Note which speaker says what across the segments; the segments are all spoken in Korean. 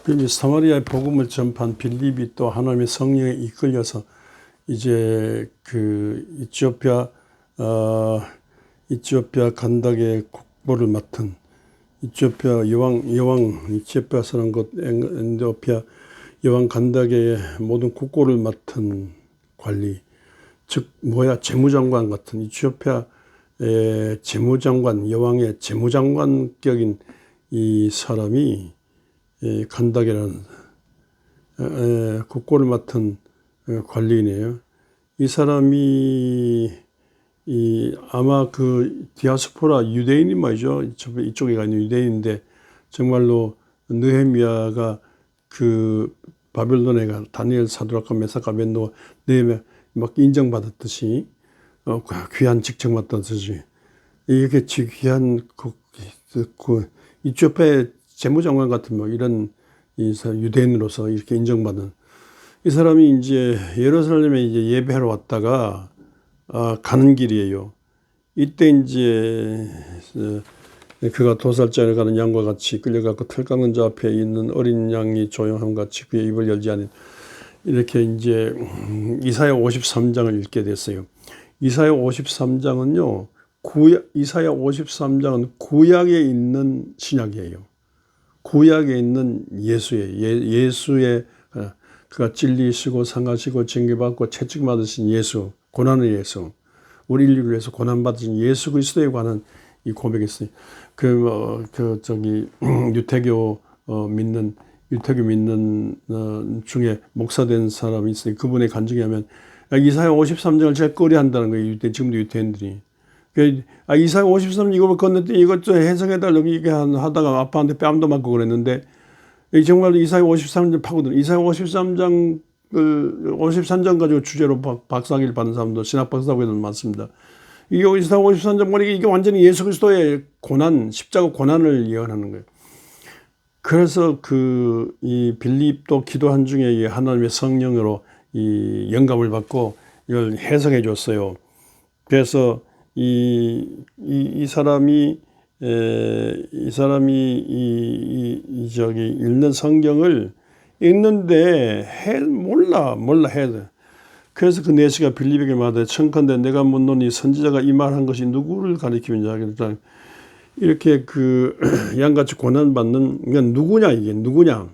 Speaker 1: 그 사마리아의 복음을 전파한 빌립이 또 하나님의 성령에 이끌려서 이제 그 이티오피아 간닥의 국보를 맡은 이티오피아 이티오피아 사람 곧 에티오피아 여왕 간닥의 모든 국고를 맡은 관리, 즉 재무장관 같은 이티오피아의 재무장관, 여왕의 재무장관격인 이 사람이 간닥이라는 국고를 맡은 관리인이에요. 이 사람이 아마 그 디아스포라 유대인이 말이죠. 이쪽에 가는 유대인인데 정말로 느헤미야가 그 바벨론에 가 다니엘, 사드락과 메삭과 아벤노고 느헤미야 막 인정받았듯이 귀한 직책 맡았듯이 이렇게 귀한 그 이티오피아의 재무장관 같은 이런 유대인으로서 이렇게 인정받은 이 사람이 이제 예루살렘에 이제 예배하러 왔다가 가는 길이에요. 이때 이제 그가 도살장을 가는 양과 같이 끌려가고 틀 깎는 자 앞에 있는 어린 양이 조용함 같이 그의 입을 열지 않은 이렇게 이제 이사야 53장을 읽게 됐어요. 이사야 53장은요. 이사야 53장은 구약에 있는 신약이에요. 구약에 있는 예수의 그가 진리시고 상하시고 징계받고 채찍받으신 예수, 고난의 예수, 우리 인류를 위해서 고난받으신 예수 그리스도에 관한 이 고백이 있어요. 유태교 믿는 중에 목사된 사람이 있어요. 그분의 간증에 하면 이사야 53장을 제일 꺼려한다는 거예요. 지금도 유태인들이. 이사야 53장 이걸 건넜더니 이것 좀 해석해달라고 하다가 아빠한테 뺨도 맞고 그랬는데 정말 이사야 53장 파고든 이사야 53장 가지고 주제로 박사학위를 받은 사람도 신학 박사학위도 많습니다. 이게 이사야 53장 보니까 이게 완전히 예수 그리스도의 고난, 십자가 고난을 예언하는 거예요. 그래서 이 빌립도 기도한 중에 하나님의 성령으로 이 영감을 받고 이걸 해석해 줬어요. 그래서 이 사람이 읽는 성경을 읽는데 몰라 해야 돼. 그래서 그 내시가 빌립에게 말하되 청컨대 내가 묻노니 선지자가 이 말한 것이 누구를 가리키느냐. 그러니까 이렇게 그 양같이 고난받는 그러니까 누구냐 이게 누구냐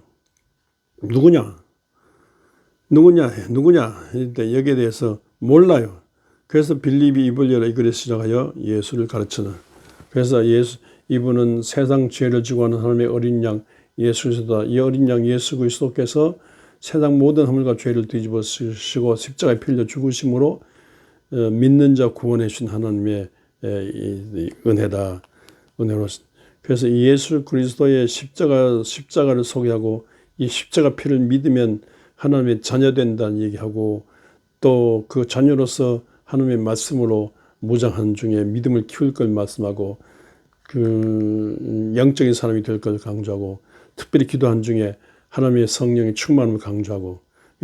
Speaker 1: 이때 여기에 대해서 몰라요. 그래서 빌립이 입을 열어 이글에 시작하여 예수를 가르치는. 그래서 이분은 세상 죄를 지고 하는 하나님의 어린 양 예수 그리스도다. 이 어린 양 예수 그리스도께서 세상 모든 허물과 죄를 뒤집어 쓰시고 십자가에 피 흘려 죽으심으로 믿는 자 구원해 주신 하나님의 은혜다. 은혜로. 그래서 이 예수 그리스도의 십자가를 소개하고 이 십자가 피를 믿으면 하나님의 자녀 된다는 얘기하고 또 그 자녀로서 하나님의 말씀으로 무장한 중에 믿음을 키울 걸 말씀하고 그 영적인 사람이 될 걸 강조하고 특별히 기도한 중에 하나님의 성령의 충만함을 강조하고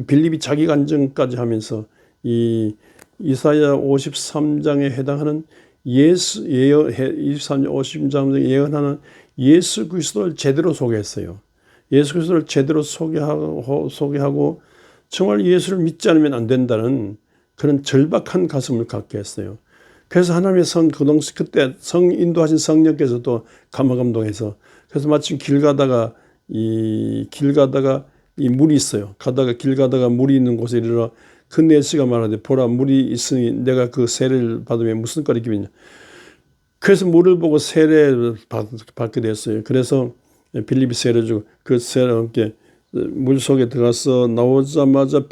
Speaker 1: 빌립이 자기 간증까지 하면서 이 이사야 53장에 해당하는 53장에 예언하는 예수 그리스도를 제대로 소개했어요. 예수 그리스도를 제대로 소개하고 정말 예수를 믿지 않으면 안 된다는 그런 절박한 가슴을 갖게 했어요. 그래서 하나님의 그때 인도하신 성령께서도 감화감동해서 그래서 마침 길 가다가 이 물이 있어요. 길 가다가 물이 있는 곳에 이르러 그 내시가 말하되 보라 물이 있으니 내가 그 세례를 받으면 무슨 거리 기분이냐. 그래서 물을 보고 세례를 받게 됐어요. 그래서 빌립이 세례 주고 그 세례와 함께 물 속에 들어가서 나오자마자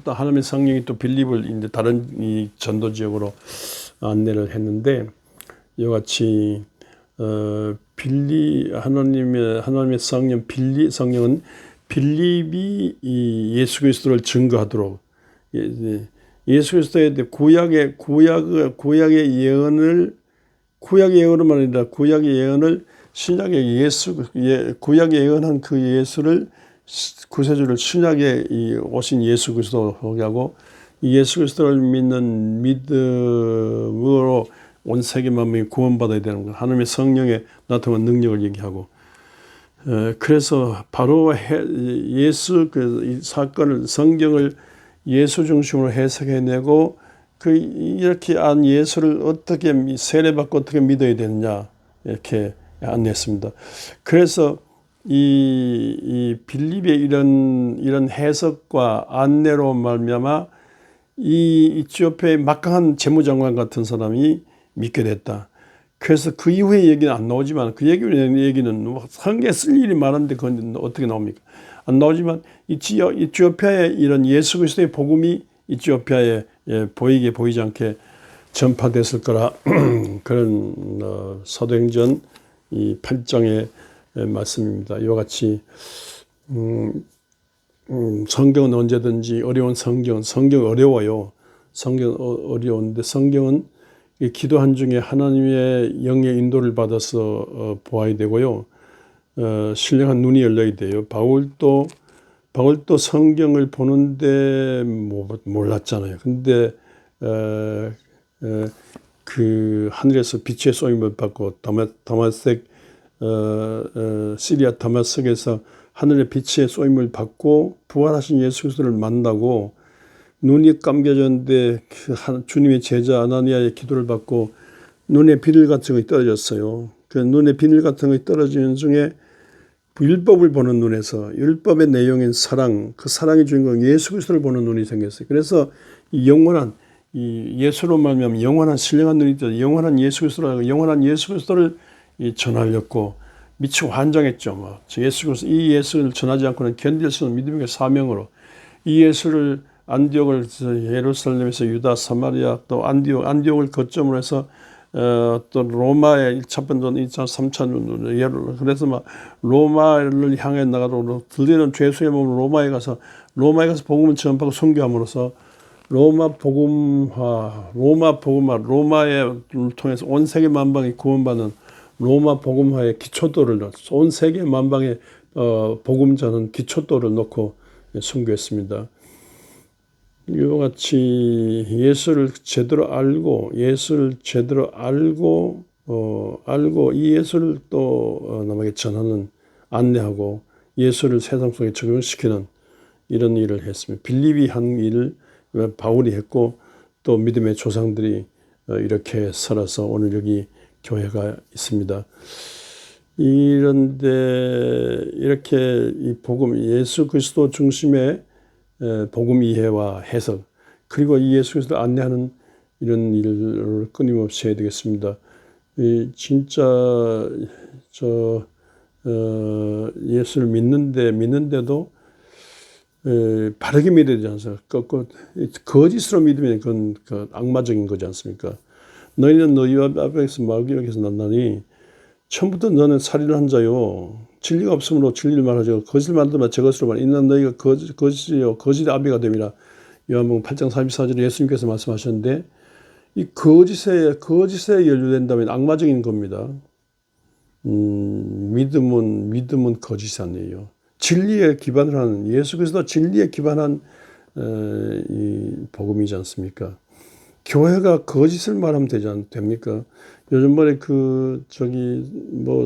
Speaker 1: 하나님의 성령이 또 빌립을 이제 다른 이 전도 지역으로 안내를 했는데 이같이 하나님의 성령은 빌립이 이 예수 그리스도를 증거하도록 예수 그리스도에 대해 구약의 예언을 아니라 구약의 예언을 신약의 구약에 예언한 그 예수를 구세주를 신약에 오신 예수 그리스도로 소개하고 이 예수 그리스도를 믿는 믿음으로 온 세계 만민이 구원받아야 되는 것. 하나님의 성령의 나타난 능력을 얘기하고 그래서 바로 예수 이 사건을 성경을 예수 중심으로 해석해내고 이렇게 안 예수를 어떻게 세례받고 어떻게 믿어야 되느냐 이렇게 안냈습니다. 그래서 이 빌립의 이런 해석과 안내로 말미암아 이 이티오피아의 막강한 재무장관 같은 사람이 믿게 됐다. 그래서 그 이후의 얘기는 안 나오지만 그 얘기는 성경에 쓸 일이 많은데 그건 어떻게 나옵니까? 안 나오지만 이티오피아의 이런 예수 그리스도의 복음이 이티오피아에 보이지 않게 전파됐을 거라 그런 사도행전 이 8장의 말씀입니다. 이와 같이 성경은 언제든지 어려운 성경 어려워요. 성경 어려운데 성경은 기도한 중에 하나님의 영의 인도를 받아서 보아야 되고요. 신령한 눈이 열려야 돼요. 바울도 성경을 보는데 몰랐잖아요. 근데 그 하늘에서 빛의 쏘임을 받고 다마섹 시리아 다마섹에서 하늘의 빛의 쏘임을 받고 부활하신 예수 그리스도를 만나고 눈이 감겨졌는데 주님의 제자 아나니아의 기도를 받고 눈에 비늘 같은 것이 떨어졌어요. 그 눈에 비늘 같은 것이 떨어지는 중에 율법을 보는 눈에서 율법의 내용인 사랑, 그 사랑의 주인공 예수 그리스도를 보는 눈이 생겼어요. 그래서 이 영원한 이 예수로 말미암아 영원한 신령한 눈이 떠 영원한 예수 그리스도를 전하렸고 미치고 환장했죠. 예수 그리스도 이 예수를 전하지 않고는 견딜 수 없는 믿음의 사명으로 이 예수를 안디옥을 예루살렘에서 유다 사마리아 또 안디옥을 거점으로 해서 또 로마의 1차 번전 2차 3차 그래서 막 로마를 향해 나가도록 들리는 죄수의 몸으로 로마에 가서 복음을 전파하고 선교함으로써 로마를 통해서 온 세계 만방이 구원받는 로마 복음화의 기초도를 온 세계 만방의 복음 전은 기초도를 놓고 선교했습니다. 이와 같이 예수를 제대로 알고 이 예수를 또 남에게 전하는 안내하고 예수를 세상 속에 적용시키는 이런 일을 했습니다. 빌립이 한 일을 바울이 했고 또 믿음의 조상들이 이렇게 살아서 오늘 여기 교회가 있습니다. 이런데 이렇게 이 복음 예수 그리스도 중심의 복음 이해와 해석 그리고 이 예수 그리스도 안내하는 이런 일을 끊임없이 해야 되겠습니다. 진짜 예수를 믿는데도 바르게 믿어야 되지 않습니까? 거짓으로 믿으면 그건 악마적인 거지 않습니까? 너희는 너희 앞에서 마귀에게서 났나니 처음부터 너는 살인을 한 자요. 진리가 없으므로 진리를 말하죠. 거짓을 만들면 제 것으로 말하라. 이는 너희가 거짓이요 거짓의 아비가 됨이라. 요한복음 8장 44절에 예수님께서 말씀하셨는데 이 거짓에 연루된다면 악마적인 겁니다. 믿음은 거짓이 아니에요. 진리에 기반을 하는 예수 그리스도 진리에 기반한 이 복음이지 않습니까? 교회가 거짓을 말하면 됩니까? 요즘번에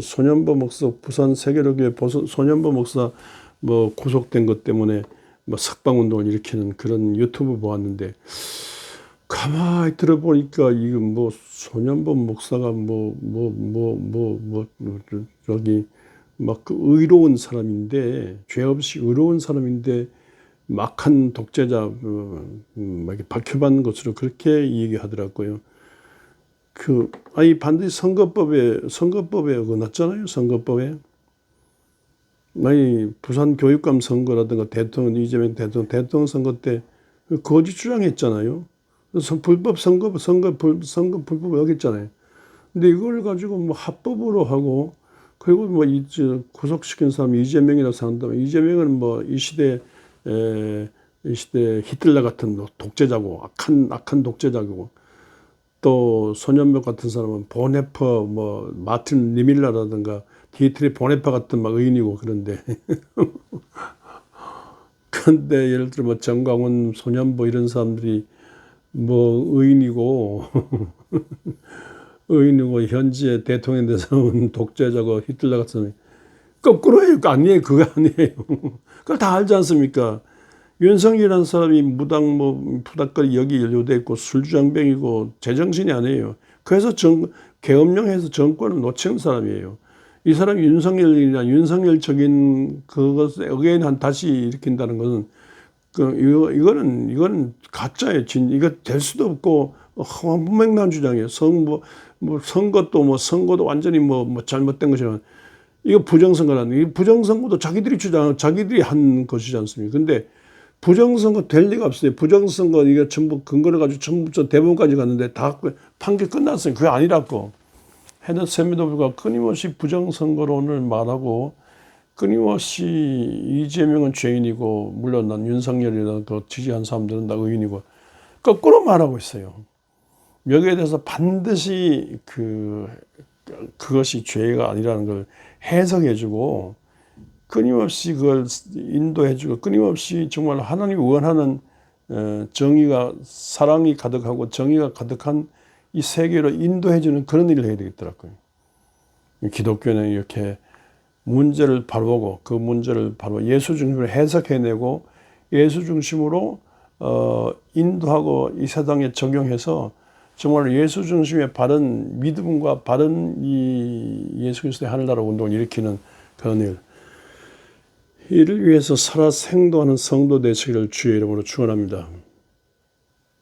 Speaker 1: 소년보 목사 부산 세계로교회 소년보 목사 구속된 것 때문에 석방운동을 일으키는 그런 유튜브 보았는데 가만히 들어보니까 이거 소년보 목사가 의로운 사람인데 죄 없이 의로운 사람인데 막한 독재자 박혀받는 것으로 그렇게 얘기하더라고요. 반드시 선거법에 어긋났잖아요. 선거법에. 부산 교육감 선거라든가 이재명 대통령 선거 때 거짓 주장했잖아요. 불법 선거 불법을 어겼잖아요. 근데 이걸 가지고 합법으로 하고 그리고 구속시킨 사람이 이재명이라고 생각한다면 이재명은 이 시대 히틀러 같은 독재자고 악한 독재자고 또 소년복 같은 사람은 보네퍼 마틴 리밀러라든가 디트리 보네퍼 같은 의인이고 그런데 그런데 예를 들어 정광훈 소년보 이런 사람들이 의인이고 현지의 대통령 대상은 독재자고 히틀러 같은 사람이 거꾸로예요. 아니에요. 그거 아니에요. 그걸 다 알지 않습니까? 윤석열이라는 사람이 무당 푸닥거리 여기 연루돼 있고 술주정뱅이고 제정신이 아니에요. 그래서 계엄령해서 정권을 놓치는 사람이에요. 이 사람이 윤석열이나 윤석열적인 그것에 어게인 다시 일으킨다는 것은 이거는 가짜예요. 이거 될 수도 없고 무맹란 주장이에요. 선거도 완전히 잘못된 것이라. 이거 부정선거라는, 이 부정선거도 자기들이 한 것이지 않습니까? 근데 부정선거 될 리가 없어요. 부정선거 이거 전부 근거를 가지고 전부 대법원까지 갔는데 다 판결 끝났어요. 그게 아니라고. 해냈음에도 불구하고 끊임없이 부정선거론을 말하고 끊임없이 이재명은 죄인이고 물론 난 윤석열이라는 그 지지한 사람들은 다 의인이고 거꾸로 말하고 있어요. 여기에 대해서 반드시 그것이 죄가 아니라는 걸 해석해주고 끊임없이 그걸 인도해주고 끊임없이 정말 하나님이 원하는 정의가 사랑이 가득하고 정의가 가득한 이 세계로 인도해주는 그런 일을 해야 되겠더라고요. 기독교는 이렇게 문제를 바로보고 그 문제를 바로 예수 중심으로 해석해내고 예수 중심으로 인도하고 이 세상에 적용해서 정말 예수 중심의 바른 믿음과 바른 이 예수 그리스도의 하늘나라 운동을 일으키는 그런 일. 이를 위해서 살아 생도하는 성도 되시기를 주의 이름으로 축원합니다.